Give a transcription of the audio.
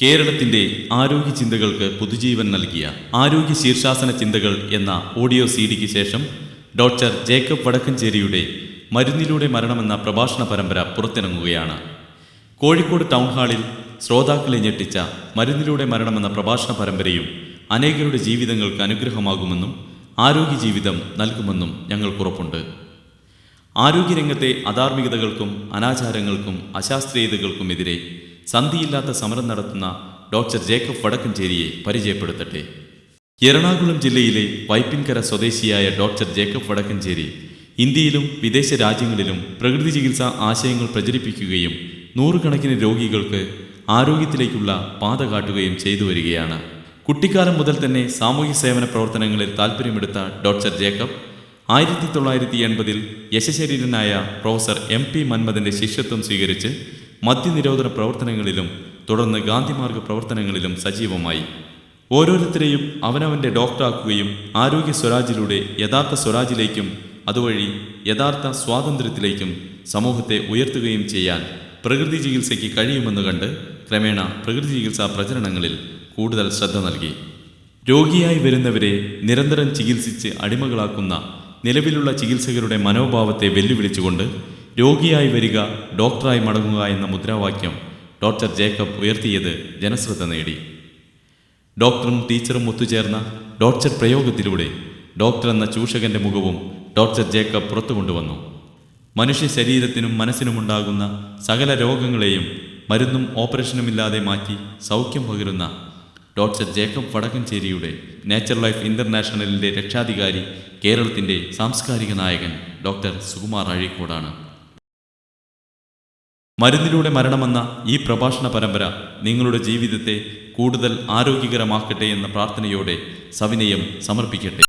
കേരളത്തിന്റെ ആരോഗ്യ ചിന്തകൾക്ക് പുതുജീവൻ നൽകിയ ആരോഗ്യ ശീർഷാസന ചിന്തകൾ എന്ന ഓഡിയോ സിഡിക്ക് ശേഷം ഡോക്ടർ ജേക്കബ് വടക്കഞ്ചേരിയുടെ മരുന്നിലൂടെ മരണമെന്ന പ്രഭാഷണ പരമ്പര പുറത്തിറങ്ങുകയാണ്. കോഴിക്കോട് ടൗൺ ഹാളിൽ ശ്രോതാക്കളെ ഞെട്ടിച്ച മരുന്നിലൂടെ മരണമെന്ന പ്രഭാഷണ പരമ്പരയും അനേകരുടെ ജീവിതങ്ങൾക്ക് അനുഗ്രഹമാകുമെന്നും ആരോഗ്യ ജീവിതം നൽകുമെന്നും ഞങ്ങൾക്കുറപ്പുണ്ട്. ആരോഗ്യരംഗത്തെ അധാർമികതകൾക്കും അനാചാരങ്ങൾക്കും അശാസ്ത്രീയതകൾക്കുമെതിരെ സന്ധിയില്ലാത്ത സമരം നടത്തുന്ന ഡോക്ടർ ജേക്കബ് വടക്കഞ്ചേരിയെ പരിചയപ്പെടുത്തട്ടെ. എറണാകുളം ജില്ലയിലെ വൈപ്പിൻകര സ്വദേശിയായ ഡോക്ടർ ജേക്കബ് വടക്കഞ്ചേരി ഇന്ത്യയിലും വിദേശ രാജ്യങ്ങളിലും പ്രകൃതി ചികിത്സാ ആശയങ്ങൾ പ്രചരിപ്പിക്കുകയും നൂറുകണക്കിന് രോഗികൾക്ക് ആരോഗ്യത്തിലേക്കുള്ള പാത കാട്ടുകയും ചെയ്തു വരികയാണ്. കുട്ടിക്കാലം മുതൽ തന്നെ സാമൂഹ്യ സേവന പ്രവർത്തനങ്ങളിൽ താൽപ്പര്യമെടുത്ത ഡോക്ടർ ജേക്കബ് 1980 യശശരീരനായ പ്രൊഫസർ MP മന്മഥന്റെ ശിഷ്യത്വം സ്വീകരിച്ച് മദ്യനിരോധന പ്രവർത്തനങ്ങളിലും തുടർന്ന് ഗാന്ധിമാർഗ പ്രവർത്തനങ്ങളിലും സജീവമായി. ഓരോരുത്തരെയും അവനവൻ്റെ ഡോക്ടറാക്കുകയും ആരോഗ്യ സ്വരാജിലൂടെ യഥാർത്ഥ സ്വരാജിലേക്കും അതുവഴി യഥാർത്ഥ സ്വാതന്ത്ര്യത്തിലേക്കും സമൂഹത്തെ ഉയർത്തുകയും ചെയ്യാൻ പ്രകൃതി ചികിത്സയ്ക്ക് കഴിയുമെന്ന് കണ്ട് ക്രമേണ പ്രകൃതി ചികിത്സാ പ്രചരണങ്ങളിൽ കൂടുതൽ ശ്രദ്ധ നൽകി. രോഗിയായി വരുന്നവരെ നിരന്തരം ചികിത്സിച്ച് അടിമകളാക്കുന്ന നിലവിലുള്ള ചികിത്സകരുടെ മനോഭാവത്തെ വെല്ലുവിളിച്ചുകൊണ്ട് രോഗിയായി വരിക, ഡോക്ടറായി മടങ്ങുക എന്ന മുദ്രാവാക്യം ഡോക്ടർ ജേക്കബ് ഉയർത്തിയത് ജനശ്രദ്ധ നേടി. ഡോക്ടറും ടീച്ചറും ഒത്തുചേർന്ന ഡോക്ടർ പ്രയോഗത്തിലൂടെ ഡോക്ടർ എന്ന ചൂഷകന്റെ മുഖവും ഡോക്ടർ ജേക്കബ് പുറത്തു കൊണ്ടുവന്നു. മനുഷ്യ ശരീരത്തിനും മനസ്സിനുമുണ്ടാകുന്ന സകല രോഗങ്ങളെയും മരുന്നും ഓപ്പറേഷനുമില്ലാതെ മാറ്റി സൗഖ്യം പകരുന്ന ഡോക്ടർ ജേക്കബ് വടക്കഞ്ചേരിയുടെ നേച്ചർ ലൈഫ് ഇന്റർനാഷണലിൻ്റെ രക്ഷാധികാരി കേരളത്തിൻ്റെ സാംസ്കാരിക നായകൻ ഡോക്ടർ സുകുമാർ അഴീക്കോടാണ്. മരുന്നിലൂടെ മരണമെന്ന ഈ പ്രഭാഷണ പരമ്പര നിങ്ങളുടെ ജീവിതത്തെ കൂടുതൽ ആരോഗ്യകരമാക്കട്ടെ എന്ന പ്രാർത്ഥനയോടെ സവിനയം സമർപ്പിക്കട്ടെ.